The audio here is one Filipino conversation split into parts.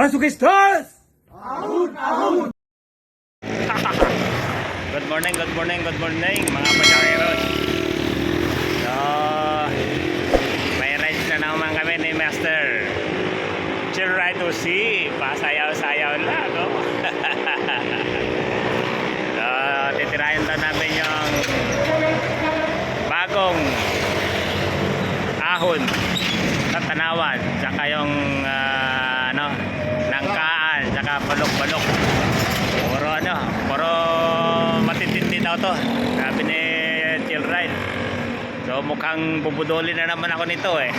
Masukistas! Good morning mga pasaheros. So, may rides na naman kami ni Master. Chill ride to see. Pasayaw-sayaw lang, no? So, titirahin daw namin yung bagong ahon sa Tanawan, saka yung nangkaan, saka balok-balok. Puro matitindi daw to, sabi ni Chill Ride. So mukhang bubudoli na naman ako nito eh.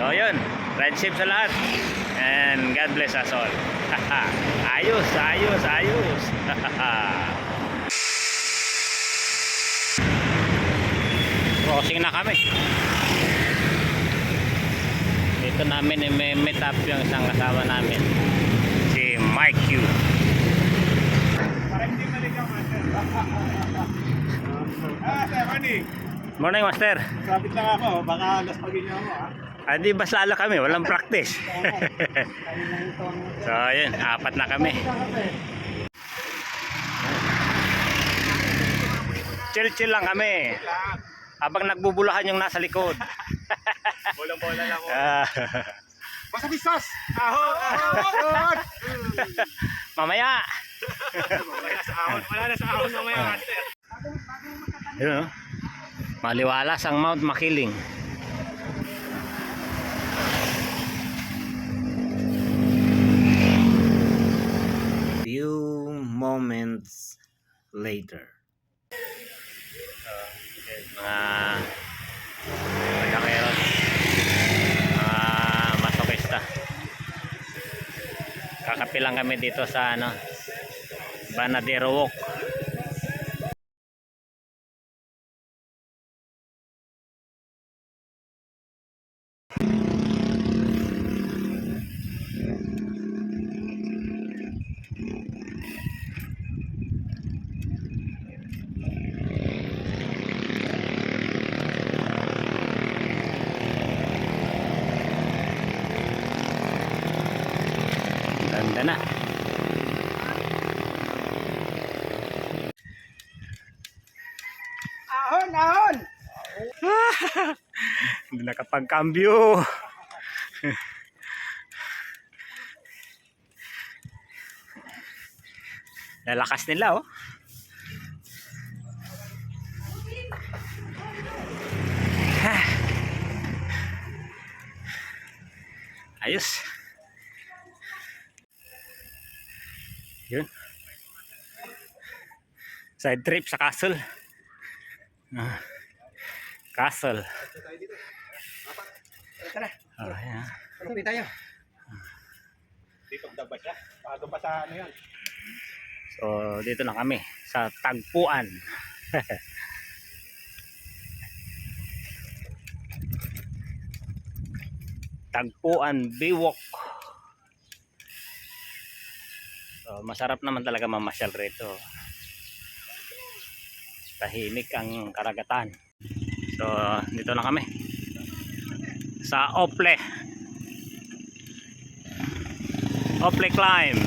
So yun, ride safe sa lahat, and God bless us all. Ayos. Crossing na kami. Dito namin may meet up yung isang kasama namin, si Mike Q. Morning, Master. Sabit lang ako, baka laspagin niyo ako ha. Hindi, bas lalo kami, walang practice. So yun, apat na kami. Chill lang kami habang nagbubulahan yung nasa likod. Bolang-bola lang ako. Masukistas! Mamaya. Mamaya sa ahon. Wala na sa ahon mamaya, Master. Yun, no? Maliwalas ang Mount Makiling. Few moments later. Mga pasaheros, mga masokista. Kakapilang kami dito sa Banadero Walk. Ganda na. Ahon! Hindi nakapagkambyo. Lalakas nila, oh. Ayos. Yun. Side trip sa Castle. Castle. Tara. Ayan. Kapit tayo. Dito dapat siya. Bago pa sa yan. So dito na kami sa Tagpuan. Tagpuan Biwok. So masarap naman talaga mamasyal rito. Tahimik ang karagatan. So dito na kami sa Ople Climb.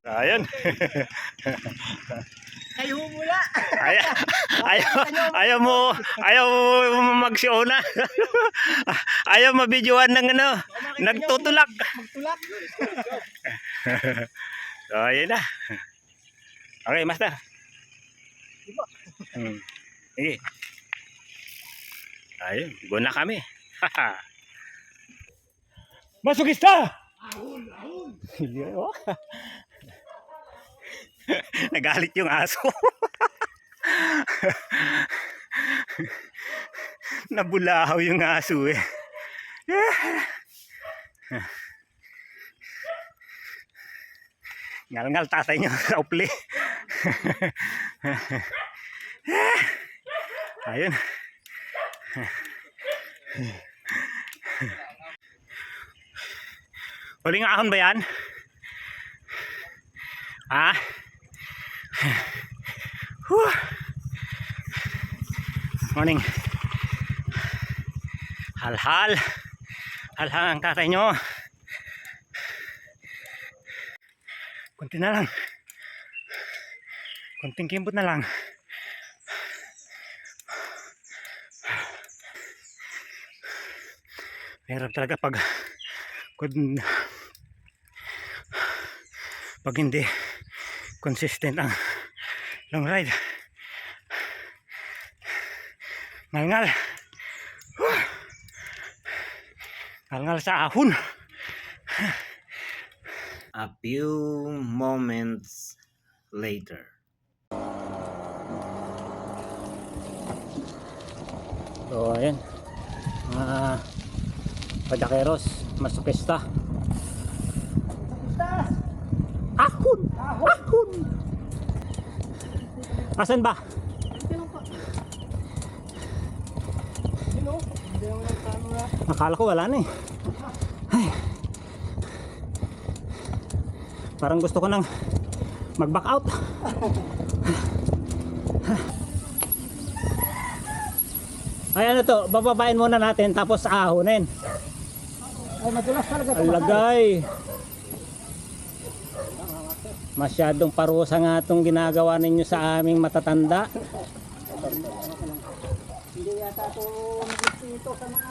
Ayan. Kayo mula. Ayaw mo magsiona. Ayaw mabidyoan ng nagtutulak. Magtulak. So ayun na. Okay, Master. Sige. Ayun, go na kami. Masukista! Ahon! Nagalit yung aso. Nabulahaw yung aso eh. Ngal-ngal tatay nyo sa Ople. Ayun. Huling ahon ba yan? Ha? Morning. Hal-hal. Alhang ang tatay nyo. Kunti na lang. Kunting kimbot na lang. Mahirap talaga pag hindi consistent ang long ride. Ngalngal. Ngalngal sa ahon. A few moments later. So ayan, mga padakeros, masukista. Ahon! Ahon! Asan ba? Akala ko wala na eh. Ay. Parang gusto ko nang mag-back out. Ay ano to, bababain muna natin tapos ahonin. Ay madulas talaga ito. Alagay. Masyadong parusa nga itong ginagawa ninyo sa aming matatanda. Hindi yata ito ito sa mga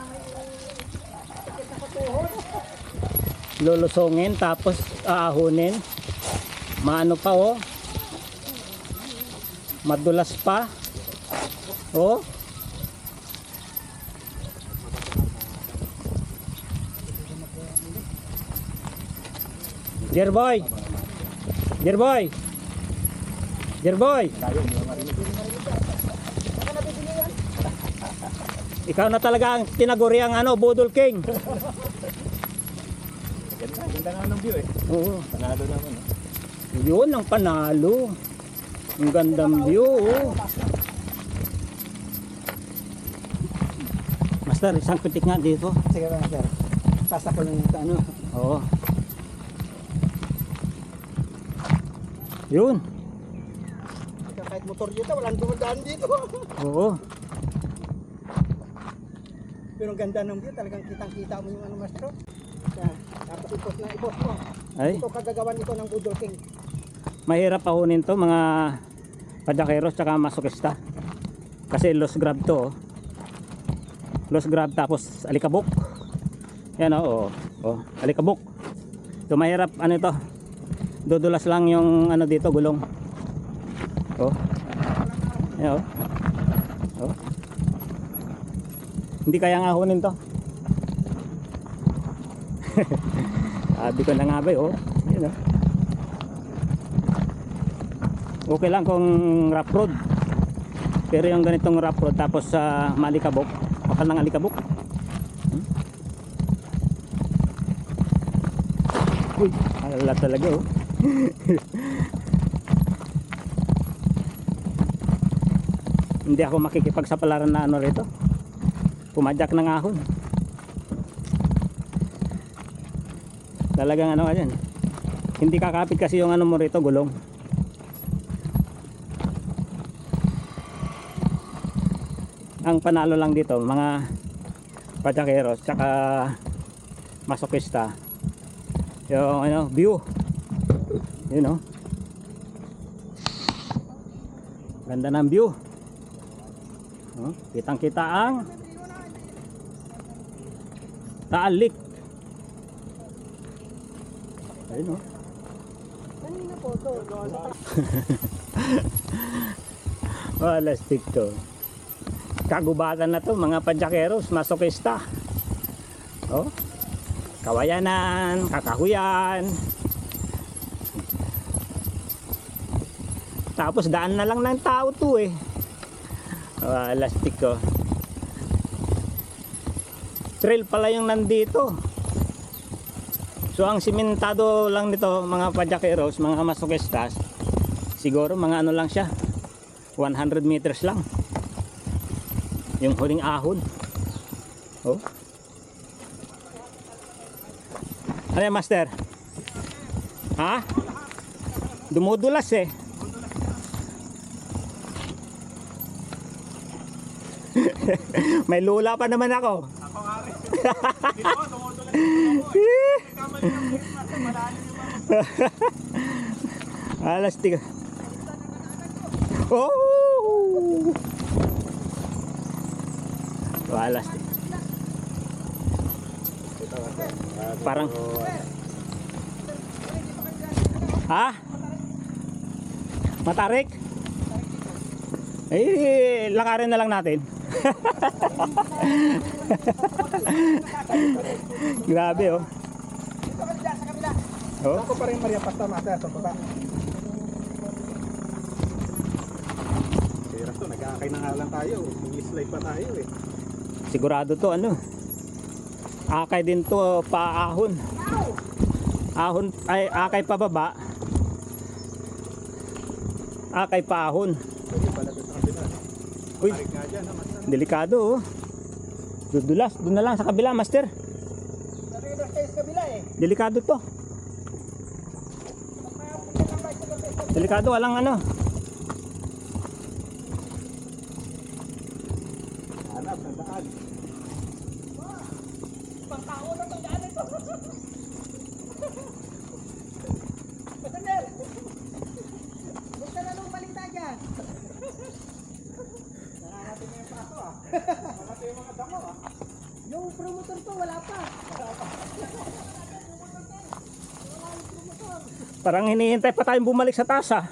lulusongin tapos aahunin. Maano pa oh. Madulas pa. Oh. Dear boy. Dear boy. Dear boy. Ikaw na talaga ang tinaguri ang ano, Budol King. Ganda na ng view eh. Oo. Panalo naman. Yun ang panalo. Ang gandang view. Oh. Master, isang pitik nga dito. Sige ba, sir? Sasako lang yung ano. Oo. Yun. Kahit motor dito, walang dumadaan dito. Oo. Pero ang ganda ng view, talagang kitang-kita mo yung ano, master. Yan. Tapos ipos na ipos mo. Ay, Ito kagagawan ito ng Budol King. mahirap pahunin to mga padakeros tsaka masokista. Kasi lost grab to. Oh. Lost grab tapos alikabok. Yan oh. Oh, alikabok. So mahirap ano ito. Dudulas lang yung ano dito gulong. Oh. Yan oh. Oh. Hindi kayang ahunin to. Sabi ko na nga ba oh. Yan oh. Okay lang kung rough road. Pero yung ganitong rough road tapos sa malikabok, bakal ng alikabok. Uy, alala talaga oh. Hindi ako makikipagsapalaran na ano rito. Pumadyak ng ahon. Talagang ano yan. Hindi kakapit kasi yung ano mo rito, gulong. Ang panalo lang dito mga padakeros tsaka masokista yung ano, view. You know, ganda ng view. Oh, kitang kita ang Taalik. Ayun oh. Kanina po ito. Wala stick to. Kagubatan na to mga padyakeros, masokista. Oh. Kawayanan, kakahuyan. Tapos daan na lang ng tao to eh. Lastik ko. Trail pala yung nandito. So ang simentado lang nito mga padyakeros, mga masokistas, siguro mga ano lang siya, 100 meters lang yung huling ahon. Oh. Ano yan, master? Ha? Dumudulas eh. May lula pa naman ako. Ako nga Alas tiga. Oh! Alas. Parang ha? Matarik? Eh, lakarin na lang natin. Grabe oh. Oh. Ako pa rin Maria Pasta Master sa baba. Sira to, nag-aakay na nga lang tayo. Mag-slide pa tayo eh. Sigurado to ano. Akay din to paahon. Ahon ay akay pababa. Akay paahon. Pwede pala doon sa kabila. Uy, Tarik nga dyan, ha, Master. delikado oh. Dudulas, doon na lang sa kabila, Master. Narinig tayo sa kabila eh. Delikado to. Delikado, walang ano. Hanap ng daan. Pangtao na itong daan ito. Masander! Bukta na nung balita dyan. Nangangatin mo yung paso ah. Nangangatin yung mga damo ah. Yung promotor to wala pa. Parang hinihintay pa tayong bumalik sa taas ah.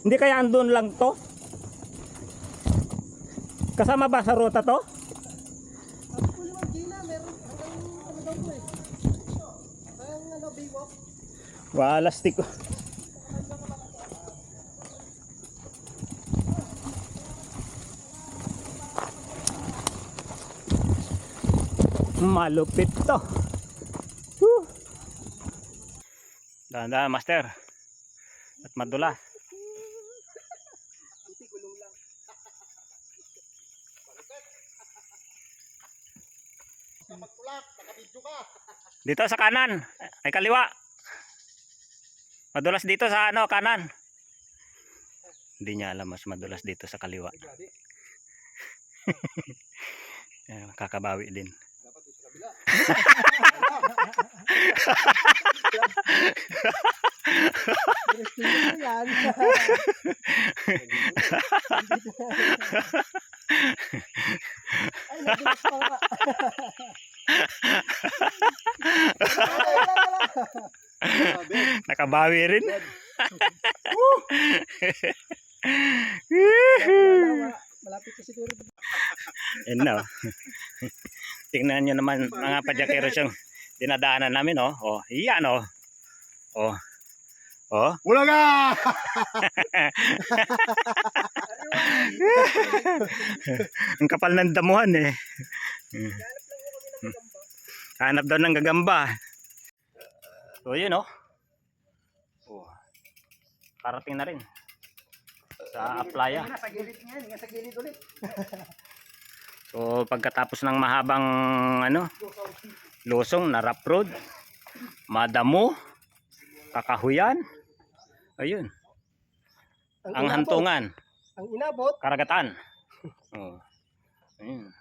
Hindi kaya andun lang to? Kasama ba sa ruta to? Sabi ko naman Gina, meron hanggang ano daw ko eh. Hanggang ano, Baywalk. Walastik ko. Malupit to. Woo. Dahan-dahan, Master. At madulas. Dito sa kanan, ay kaliwa. Madulas dito sa ano, kanan. Hindi niya alam mas madulas dito sa kaliwa. Ayan, kakabawi din. Yan. Ay, nadulas pa nga. Nakabawi rin. Malapit ko siguro. Yan na. Tingnan nyo naman mga padyakeros yung dinadaanan namin oh. Oh, iyan oh. Oh. Oh. Ulaga! Ang kapal ng damuhan eh. Hanap daw ng gagamba. So yun oh. Oh. Karating na rin. Sa playa. Sa gilid niya, sa gilid ulit. So pagkatapos ng mahabang ano, lusong na rough road, madamo, kakahuyan, ayun. Ang hantungan, ang inabot, karagatan. Oh. Ayun.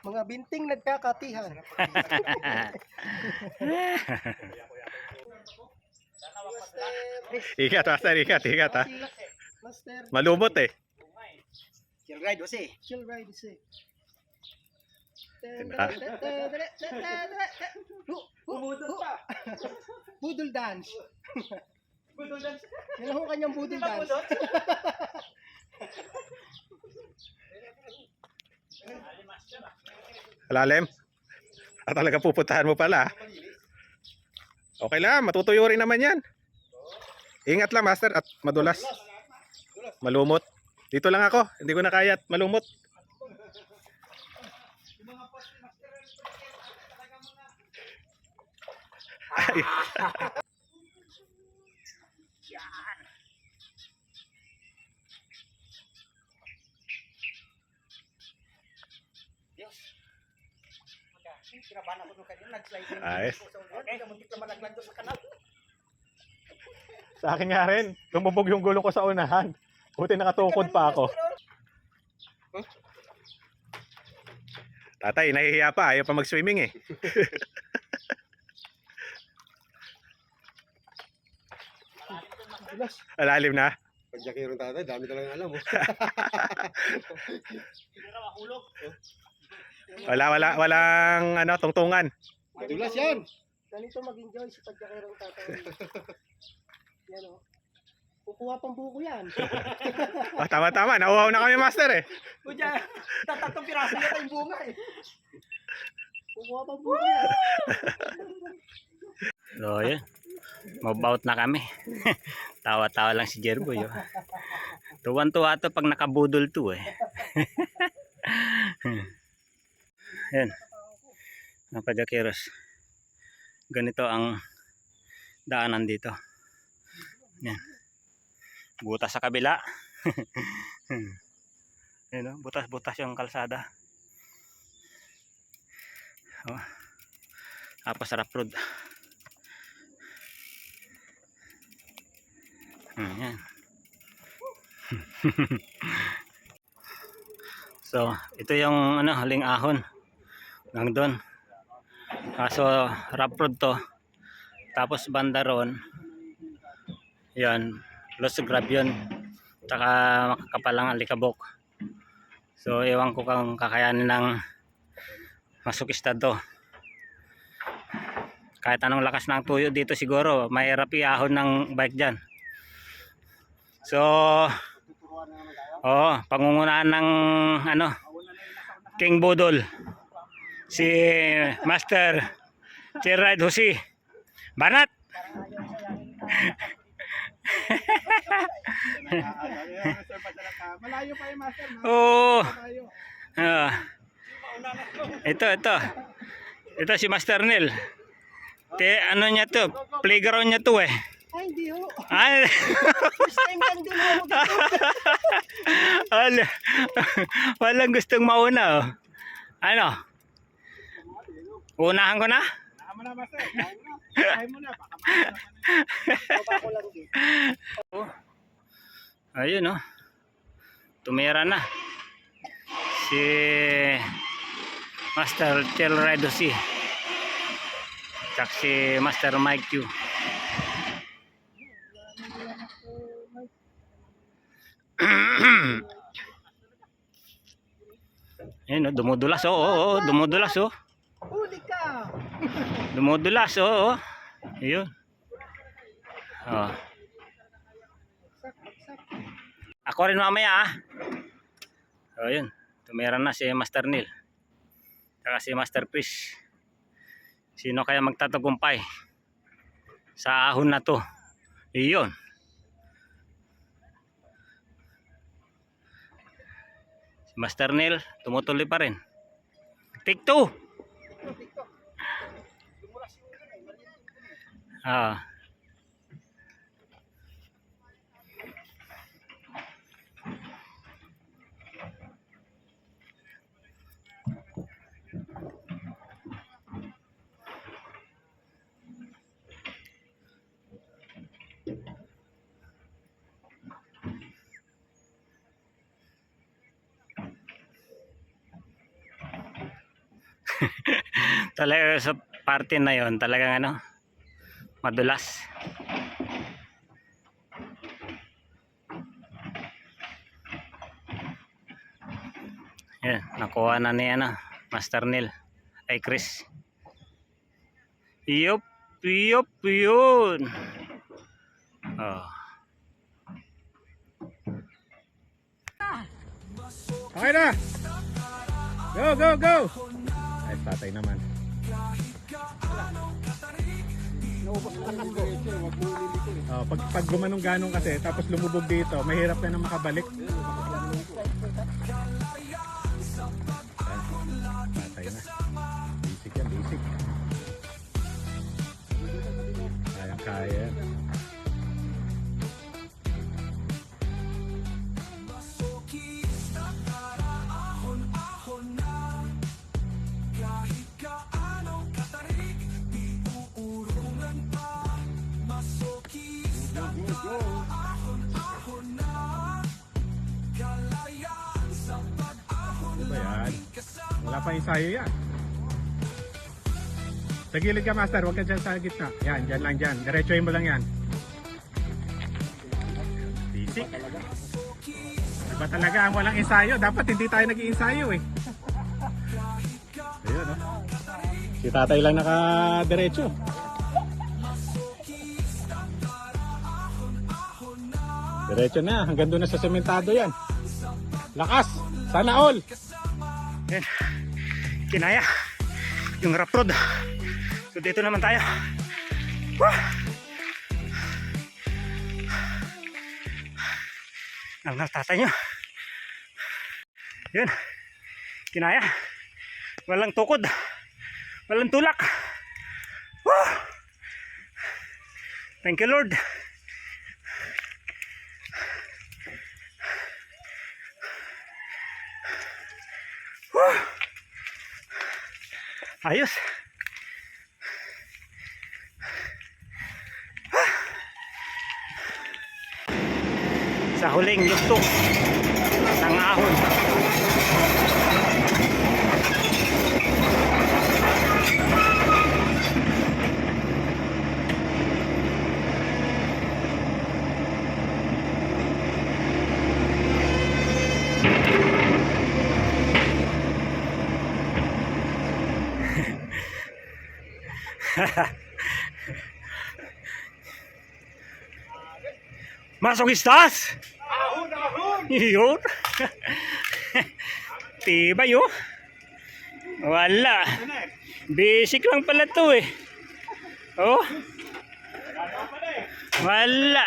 mga binting nagkakatihan. Ingat, Master. Ingat ha. Master, Malumot eh. chill ride kasi. Chill ride kasi. Budol pa. Budol dance. Budol dance. Yan ang kanyang budol dance. Lalim. Talaga pupuntahan mo pala. Okay lang, matutuyo rin naman yan. Ingat lang, Master, at madulas. Malumot. Dito lang ako, hindi ko na kaya at malumot. Ay. Kinabahan ako nung kanina, nag-slide yung Ayos. muntik na malaglag doon sa kanal. Sa akin nga rin, lumubog yung gulong ko sa unahan. Buti nakatukod pa ako. Tatay, nahihiya pa. Ayaw pa mag-swimming eh. Dulas. Alalim na. Pag Jakiro tatay, dami talagang alam mo. Walang ano, tungtungan. Madulas yan. Ganito mag-enjoy si Pagjakirong tatay. Yan o. Kukuha pang buko yan. Oh, tama-tama. Nauhaw na kami, master eh. Kuya, tatatong piraso yata yung bunga eh. Kukuha pang buko yan. So, yun. Move-out na kami. Tawa-tawa lang si Jerboy. Oh. Tuwan-tuwa to pag nakabudol to eh. Yan. Mga Padakeros. Ganito ang daanan dito. Yan. Butas sa kabila. Yan, oh, butas-butas yung kalsada. Oh. Tapos rough road. Yan. So, ito yung ano, huling ahon. Hanggang doon. Kaso rough road to. Tapos banda ron. Yan, lost grab yun. Tsaka makakapalang alikabok. So, ewan ko kung kakayanin ng masukista to. Kahit anong lakas ng tuyo dito siguro, mahirap iahon ng bike dyan. So, pangungunahan ng ano, King Budol, si Master Chirride Jose. Banat! Malayo pa yung master. Oh. Ito. Ito si Master Neil. Ano niya to? Playground niya to eh. Ay, hindi ho. Ay. First time lang din ho. Walang gustong mauna oh. Ano? Unahan ko na? Tama na, master. Kaya mo na. Baka makakalaman. Ko lang din. Ayun oh. Tumira na. Si Master Chirride Jose. Tsaka si Master Mike Q. Ayun oh, dumudulas oh, dumudulas oh. Huli ka. Dumudulas oh. Ayun. Oh. Ako rin mamaya ah. Oh, yun. Tumira na si Master Neil. Saka si Master Chris. Sino kaya magtatagumpay sa ahon na to? Iyon. Si Master Neil tumutuloy pa rin. Take 2. Ah. Talaga sa party na yon talagang ano, madulas. Yan, nakuha na ni ano, Master Neil ay Chris. Yup, yun. Oh. Okay na! Go! Ay, tatay naman. Pag gumanong ganong kasi, tapos lumubog dito, mahirap na makabalik. Tatay na. Basic yan, basic. Kaya. Wala pa ensayo yan. Sa gilid ka, master. Huwag ka dyan sa gitna. Yan, dyan lang dyan. Diretsuhin mo lang yan. Basic. Diba talaga ang walang ensayo? Dapat hindi tayo nag-iensayo eh. Ayun, oh. Si tatay lang naka-diretso. Diretso na. Hanggang doon na sa sementado yan. Lakas! Sana all! Yan. Kinaya yung rough road. So dito naman tayo. Wah! Ang tatay nyo. Yun. Kinaya. Walang tukod. Walang tulak. Wah! Thank you, Lord. Wah! Ayos. Sa huling yugto ng ahon. Masokistas! Ahon, ahon! Yun. Tibay oh. Wala. Basic lang pala to eh. Oh. Wala.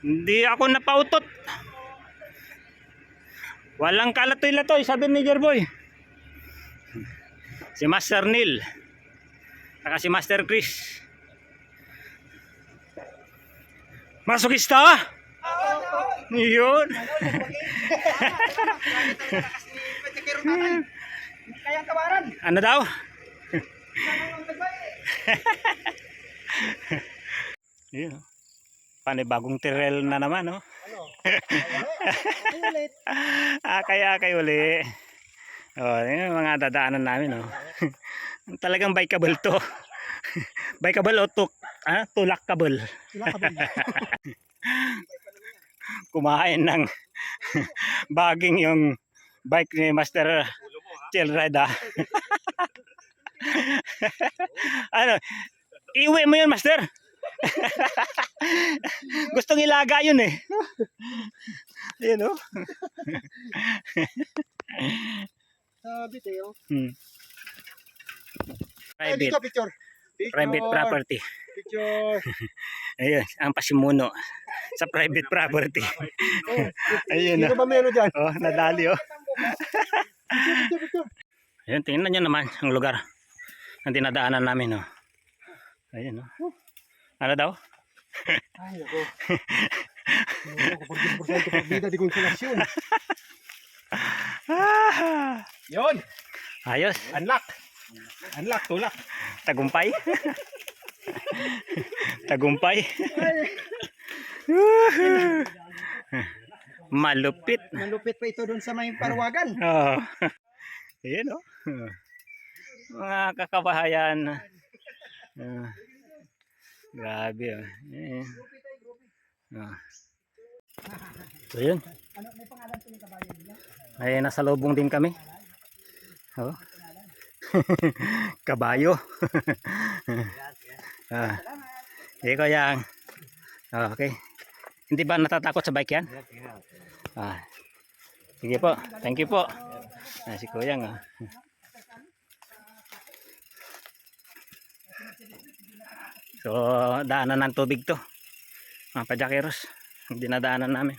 Hindi ako napautot. Walang kalatoy-latoy, sabi ni Jerboy. Si Master Neil. Saka si Master Chris. Masokista! Yun. Kayang tawaran. Ano daw? Yun. Panibagong tirel na naman, no? Ulit. Akay uli. Oh, yun yung mga dadaanan namin, no? Talagang bikeable to. Bikeable o tulakable. Kumain ng baging yung bike ni Master Chill Ride. Ano? Iuwi mo yun, Master? Gustong ilaga yun eh. Ayun oh. Sabi tayo. Private. Picture. Private property. Picture. Ayun, ang pasimuno sa private property. Ayun Sino oh. ba meron dyan? Oh, nadali oh. Picture. Ayun, tingnan nyo naman ang lugar ang dinadaanan namin oh. Ayun oh. Ano daw? Ay, ako. Ako, 40% pagbida di konsolasyon. Yun! Ayos. Unlock! Unlock, tulak! Tagumpay. Tagumpay. Malupit. Malupit pa ito doon sa may parwagan. Oh. Ayun oh. Mga kakabahayan. Grabe oh. Eh. Oh. So yun. Ay nasa lubong din kami. Oh. Kabayo. Ikaw yang. Okay. Hindi ba natatakot sa bike yan? Sige po. Thank you po. Si Kuyang ah. So daanan ng tubig to. Mga pajakeros. Dinadaanan namin.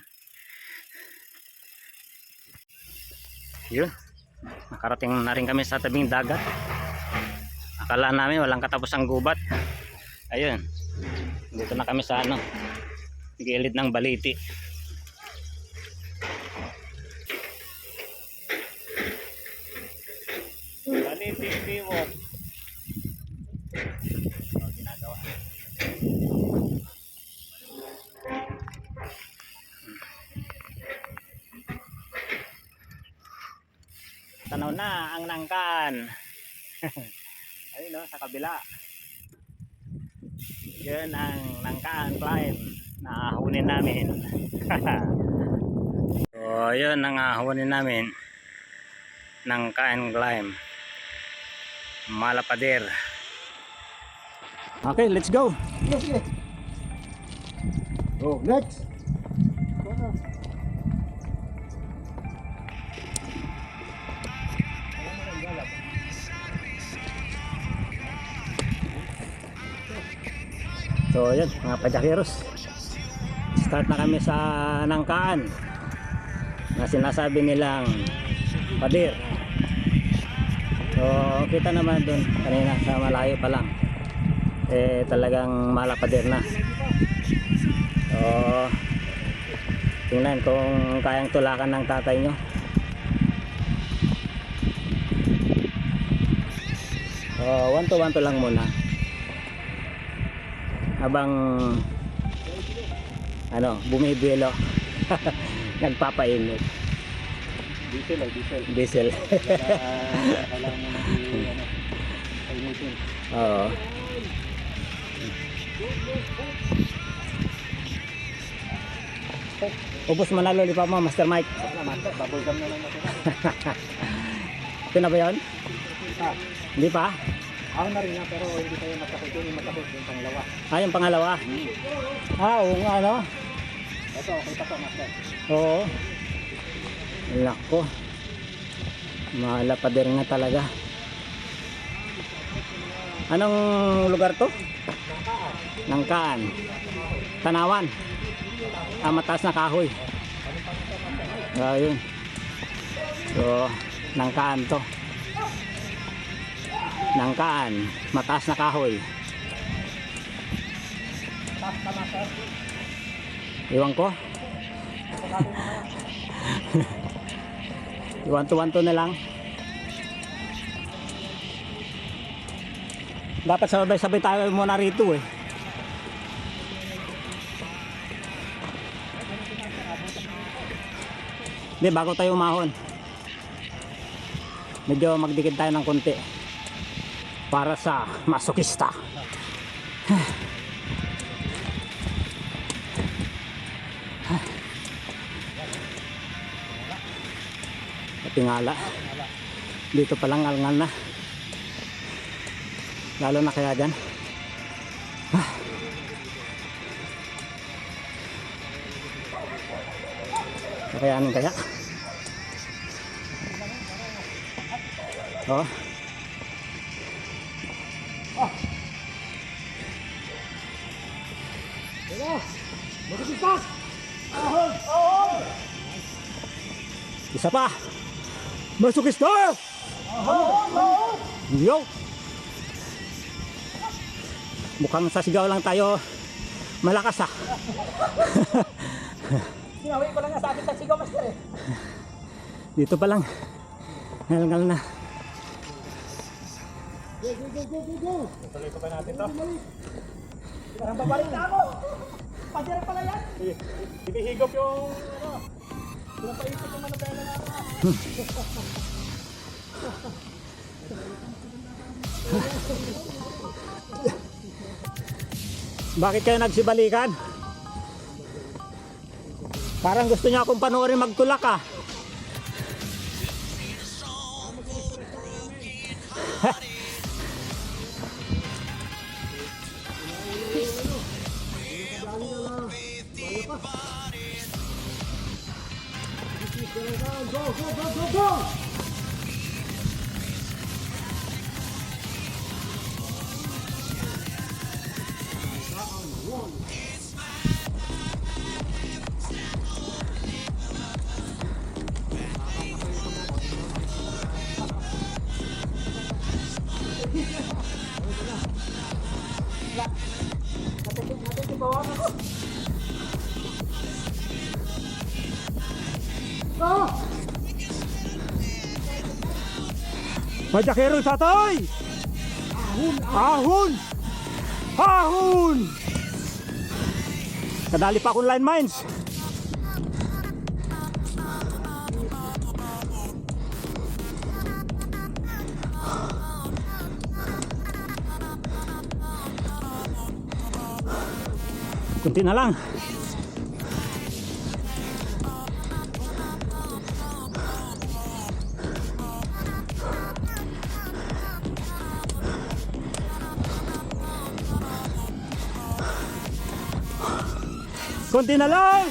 Yun. Nakarating na rin kami sa tabing dagat. Akala namin walang katapusang gubat. Ayun. Dito na kami sa gilid ng Baliti. Baliti Biwok. Ginagawa. na ang Nangkaan. Ayun no, sa kabila. Yun ang Nangkaan climb na ahunin namin. So yun ang ahunin namin, Nangkaan climb, Malapader. Okay, let's go. Oh, next. So yun mga pajakiros, start na kami sa Nangkaan na sinasabi nilang pader. So kita naman dun kanina sa malayo pa lang, eh talagang malapader na. So tingnan kung kayang tulakan ng tatay nyo. So 1 to 1 to lang muna habang ano, bumibilo. Nagpapainit. Diesel. Diesel. Kailangan mo na painitin. Oo. Ubus mo na lollipop mo, Master Mike. Bubble gum na lang natin. Ito na ba yun? Hindi pa? Ako na rin pero hindi tayo matakot. Yung matakot yung pangalawa. Ah, yung pangalawa? Oo nga, no? Ito, okay pa to, master. Oo. Lako. Malapader nga talaga. Anong lugar to? Nangkaan. Tanawan. Ah, mataas na kahoy. Ayun. So, Nangkaan to. Nangkaan. Mataas na kahoy. Iwan ko. Iwan to na lang. Dapat sabay-sabay tayo muna rito eh. Hindi, bago tayo umahon, medyo magdikit tayo ng konti para sa masokista. Tingala dito palang alngal na, lalo na kaya dyan. Kakayanin kaya oh. Isa pa. Masukista! Yo! Mukhang sa sigaw lang tayo malakas ah. Sinawi ko lang nga sa akin sa sigaw, master eh. Dito pa lang. Ngal na. Go. Tuloy ko pa natin to. Parang babalik na ako. Pader pala yan. Hinihigop yung ano. Pinapaisip yung manabela na ako. Bakit kayo nagsibalikan? Parang gusto niya akong panoorin magtulak ah. Go. Majakero sa toy! Ahon! Ahon! Kadali pa akong line mines. Kunti na lang. Kunti na lang.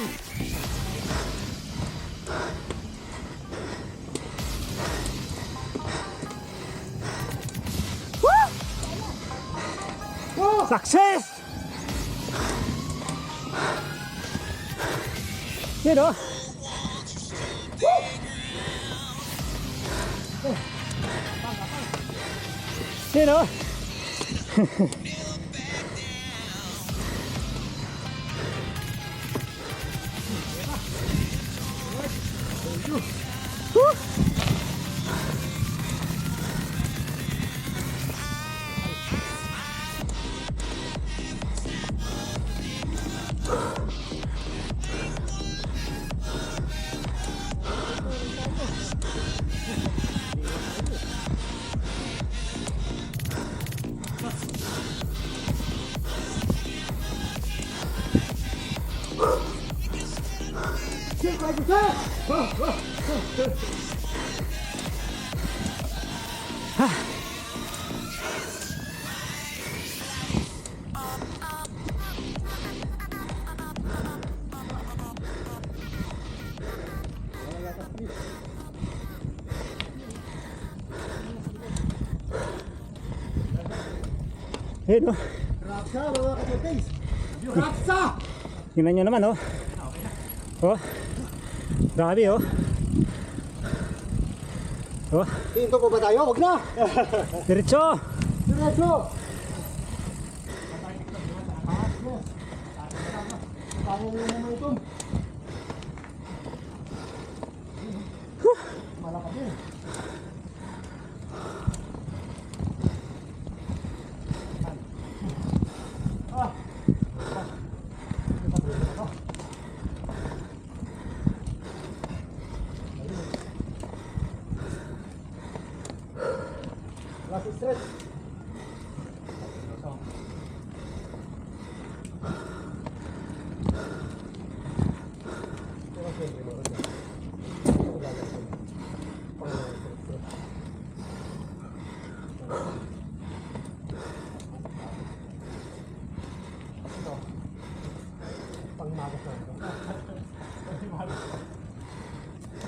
Woo! Success! Yun o. Yun o. Yun o. Raksa mga kapatid. Raksa! Tingnan nyo naman oh. Oh. Grabe oh. Oh. Hinto po ba tayo? Huwag na! Diretso. Diretso! Kaya mo naman ito. Malakad yun. Last stretch. Pangmagas na ito.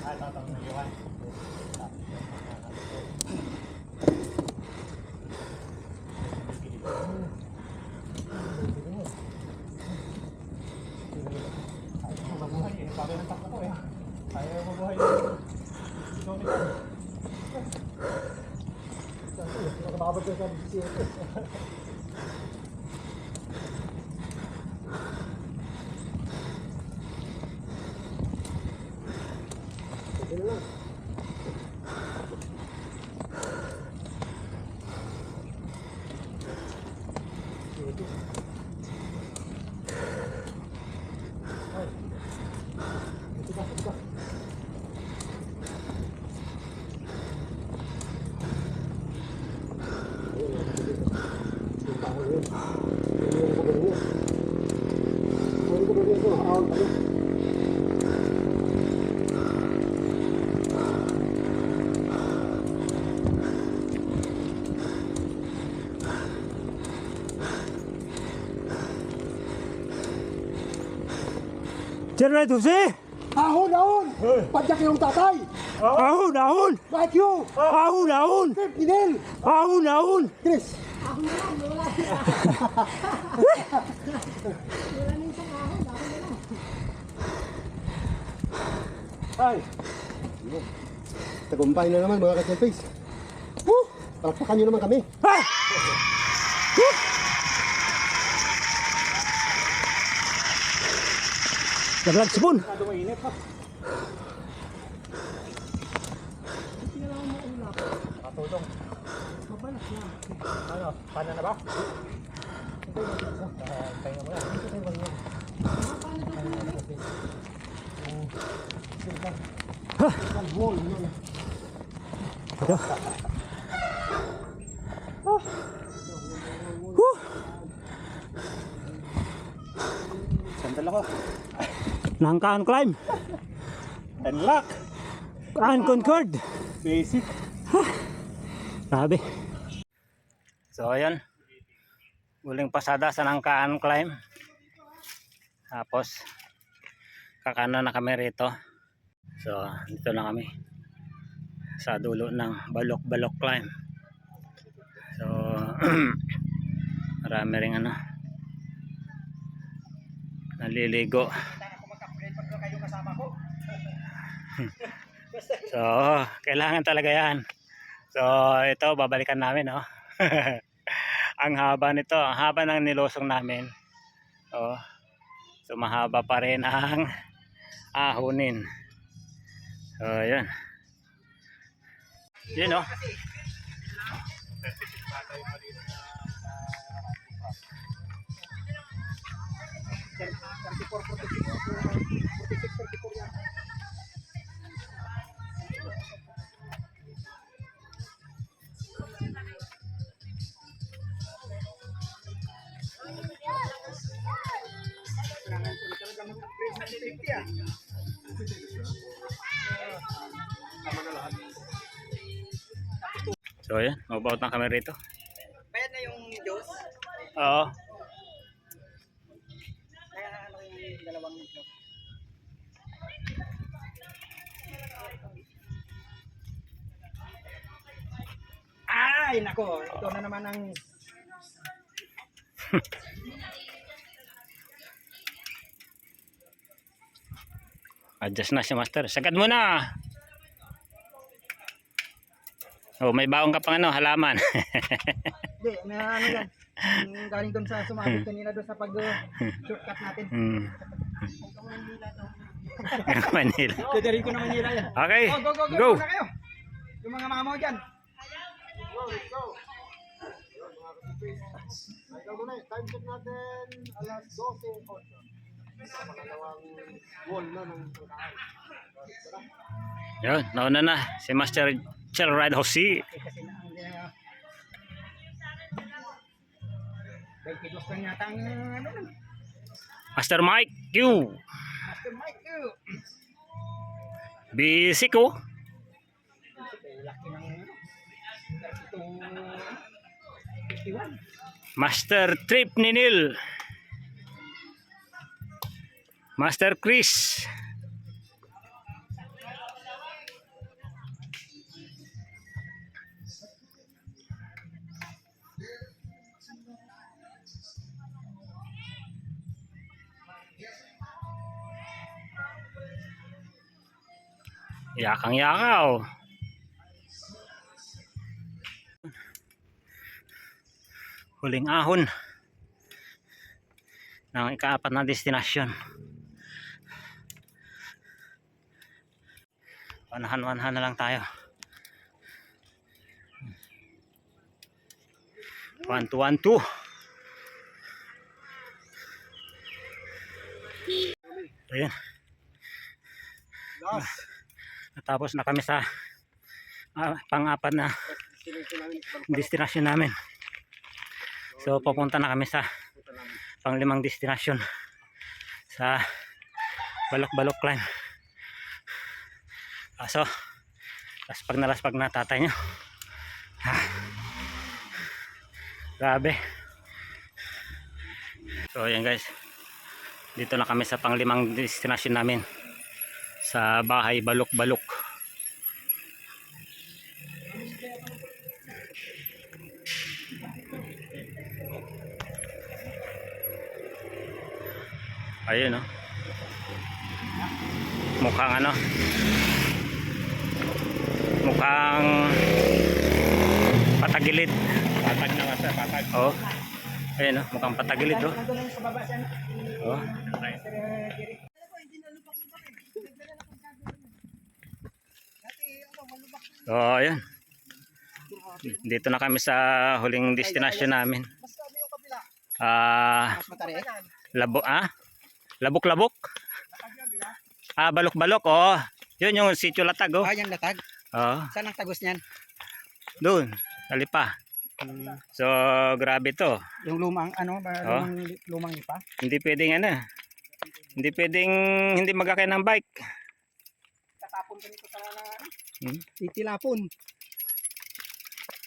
Ay, tatang na iwan. Bagay ng takbo ko eh. Ayaw mabuhay yung kilometer. Nakababad ka sa BCS. Sige na lang. General Jose! Ahon, ahon! Padyak yung tatay! Ahon, ahon! Like you! Ahon, ahon! Fidel! Ahon, ahon! Chris! Ay! Tagumpay na naman mga ka-face. Woo! Palakpakan nyo naman kami. Ah! Woo! Naglag sipon! Patulong. Ano? Paano na ba? Tayo mo yan. Ito. Woo! Sandal ako. Nangkaan climb. Unlock. Unconquered. Basic. Sabi. So ayan. Huling pasada sa Nangkaan climb. Tapos kakano na kami rito. So dito na kami sa dulo ng Balok-Balok climb. So marami ring ano naliligo. So kailangan talaga yan. So ito babalikan namin, no. Ang haba nito, ang haba ng nilosong namin. Oh. So mahaba pa rin ang ahonin. So yun. Yun, no. So yan, mabaut na kami rito. Bayad na yung Diyos. Oo. Kaya ano yung dalawang ito. Ay, nako. Ito na naman ang Adjust na si Master. Sagad mo na. Oh, may baong ka pang ano, halaman. Hindi, may ano yan. Yung galing doon sa sumabit kanina doon sa pag-shortcut natin. Manila. Dadari ko na Manila yan. Okay. Oh, go. Go. Na kayo. Yung mga mama mo dyan. Time check natin, alas 12:08. Makalawang wall na ng pagkaan. Yun, nauna na si Master Chill Ride Jose. Kasi na ang 22 lang yata ang ano nun. Master Mike Q. Master Mike, Busy ko. laki ng ano. 51. Master Trip ni Neil. Master Chris. Yakang yakaw. Huling ahon ng ikaapat na destinasyon. Wanahan na lang tayo. 1-2-1-2. Ayan. Natapos na kami sa pang-apat na destinasyon namin. So papunta na kami sa pang-limang destinasyon sa Balok-Balok climb. So laspag na tatay nyo. Grabe. So ayan guys, dito na kami sa pang-limang destinasyon namin sa bahay Balok-Balok. Ayun, no. Mukhang ano, mukhang patagilid. Patag na nga sir, patag. Oh. Ayun, no, mukhang patagilid, oh. Nandun lang sa baba siya. Oh. So, ayun. Dito na kami sa huling destinasyon namin. Mas sabi yung kapila. Ah, Mas matari. Labok-labok. Balok-balok, oh. Yun yung sitio Latag, oh. Ah, yung latag. Oh, Saan ang tagos niyan? doon, Talipa. So, grabe to. Yung lumang ano, Oh. lumang ipa. Hindi pwedeng ano. Hindi pwedeng hindi magkakain ng bike. Tatapon ka nito sa Hmm? titilapon.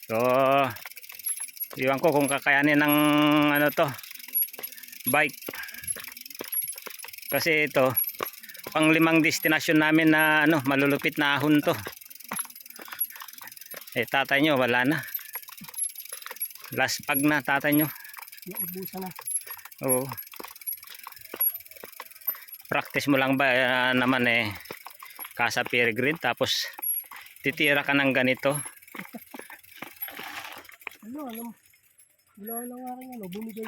So, iwan ko kung kakayanin ng ano to, bike. Kasi ito, pang 5 destinasyon namin na ano, malulupit na ahon to. Eh, tatay nyo, wala na. Last pag na, tatay nyo. Naubusan na. Oo. Practice mo lang ba naman eh, Casa Peregrine, tapos titira ka ng ganito. Wala lang aking bumigay.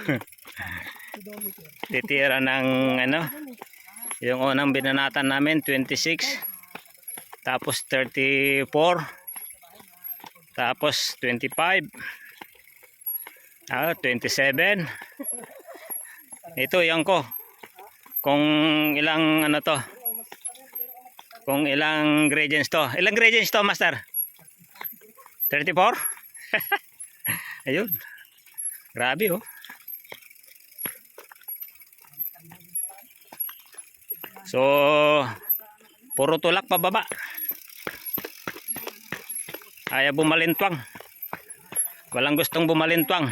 Kilometer. Titira ng ano, yung unang binanatan namin 26, tapos 34, tapos 25, 27. Ito yung ko kung ilang ano to, kung ilang gradients to. Ilang gradients to, master? 34. Ayun, grabe oh. So, puro tulak pababa. Ayaw bumalintwang. Walang gustong bumalintwang.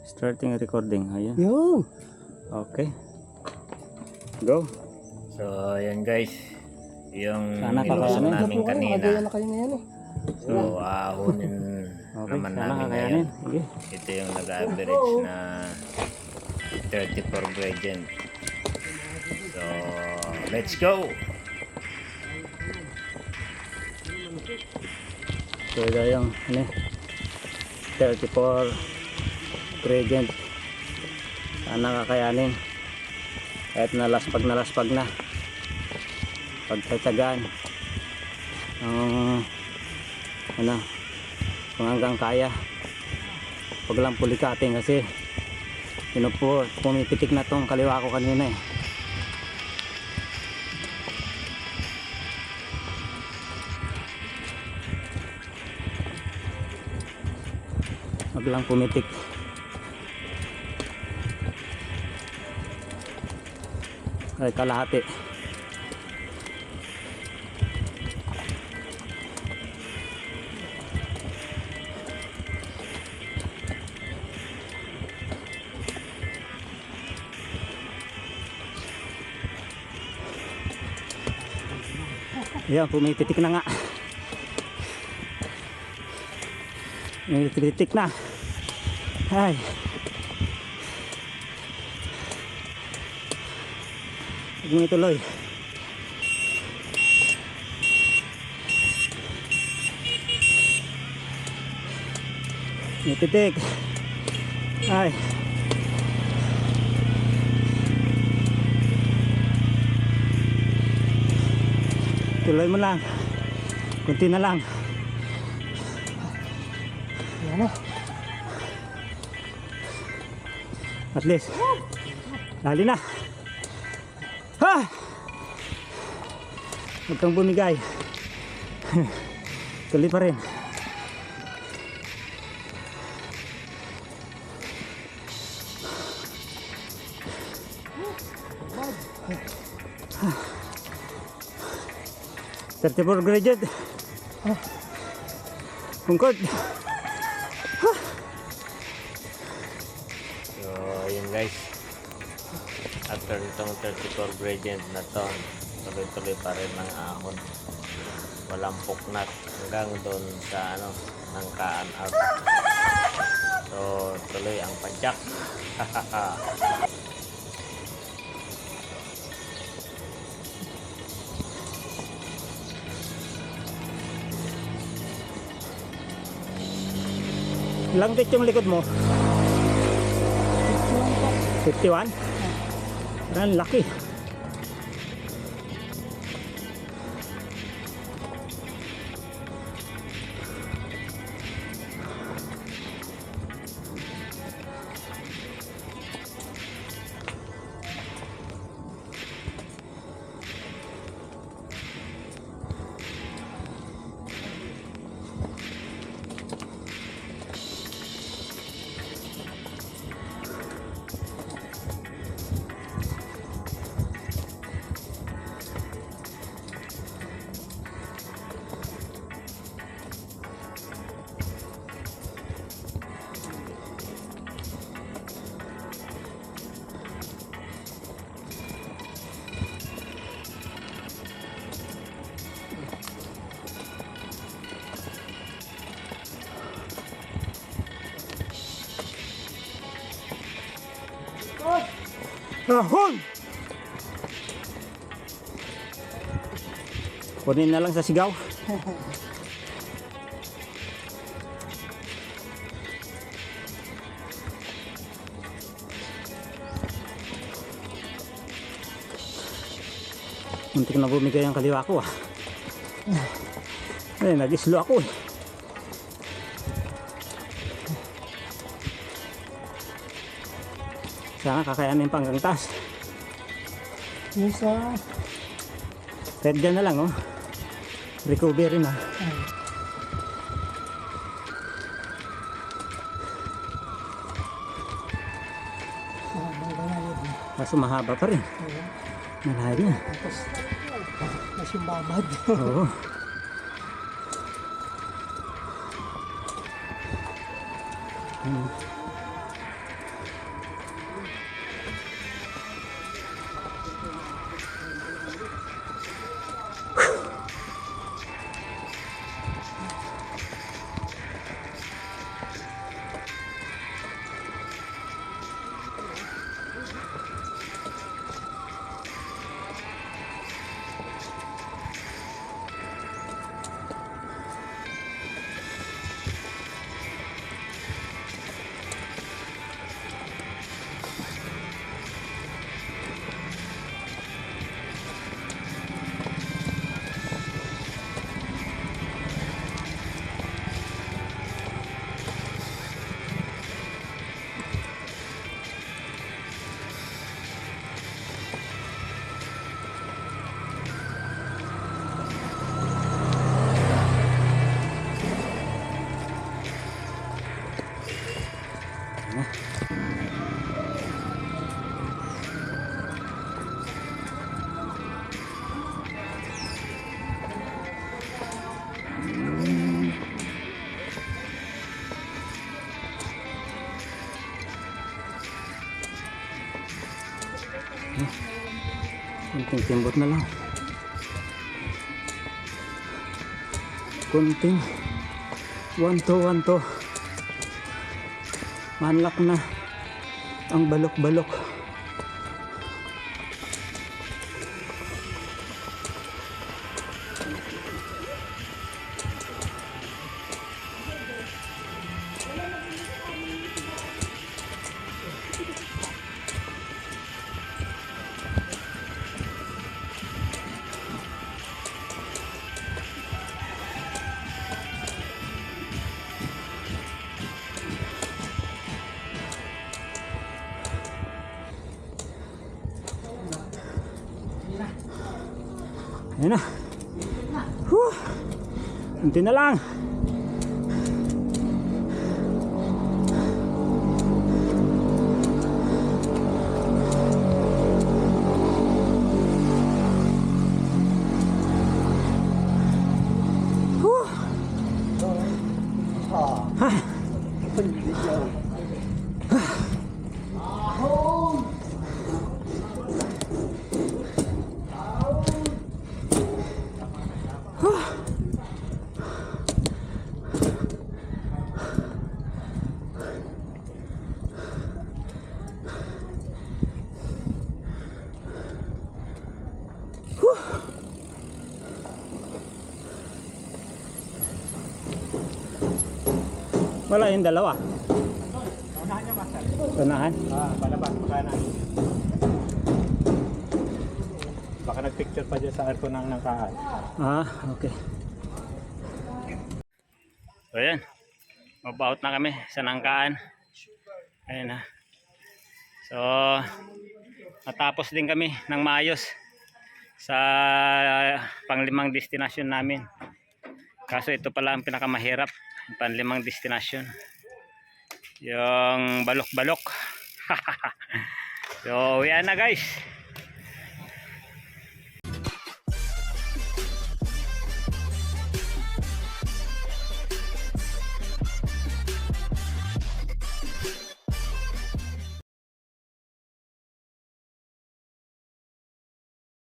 Starting recording. Ayun. Yung. Okay. Go. So, ayan guys. Yung Sana ilusong kakayanin. namin kanina. Magawa na kayo ngayon eh. So, ahonin Okay, naman sana namin kakayanin. ngayon. Sige. Ito yung nag-average na 34 gradient. So, let's go! So ito yung ano, 34 gradient. Sana kakayanin. Kahit nalaspag na. Pagtatsagaan. Ano, kung hanggang kaya. Huwag lang pulikating kasi pumipitik na tong kaliwa ko kanina eh. Huwag lang pumitik. Ay, kalahati. Yan, pumipitik na nga. Pumipitik na. Ay. Huwag mo ituloy. Pumipitik. Ay. Tuloy mo lang. Kunti na lang. Yan na. At least. Dali na. Ha! Huwag kang bumigay. Tuloy pa rin. $34 gradient. Concord. So, ayun guys. After itong 34 gradient na to, tuloy-tuloy pa rin ng ahon. Walang puknat hanggang doon sa ano, ng kaan out. So, tuloy ang padyak. Ilang feet yung likod mo? 51? Parang laki. Ahon! Kunin na lang sa sigaw. Muntik na bumigay ang kaliwa ko ah. Ay, nag-islo ako eh. Sana kakayanin pa hanggang taas. Yung sa... Red dyan na lang oh. Recovery na. Kaso mahaba pa rin. Malayo na. Tapos, masimbabad. Oo. Kunting timbot na lang. Kunting. Wanto. Manlak na ang balok-balok. Ayan na. Whew. Kunti na lang. Whew. Wala yung dalawa. Unahan niya, master. Unahan. Palabas, makanan. Baka nagpicture pa dyan sa arko ng nangkaan. Ah, okay. So ayan, mabaut na kami sa nangkaan. Ayan na. So natapos din kami ng maayos sa panglimang destination namin. Kaso ito pala ang pinakamahirap, ang panglimang destination, yung balok-balok. So yan na guys.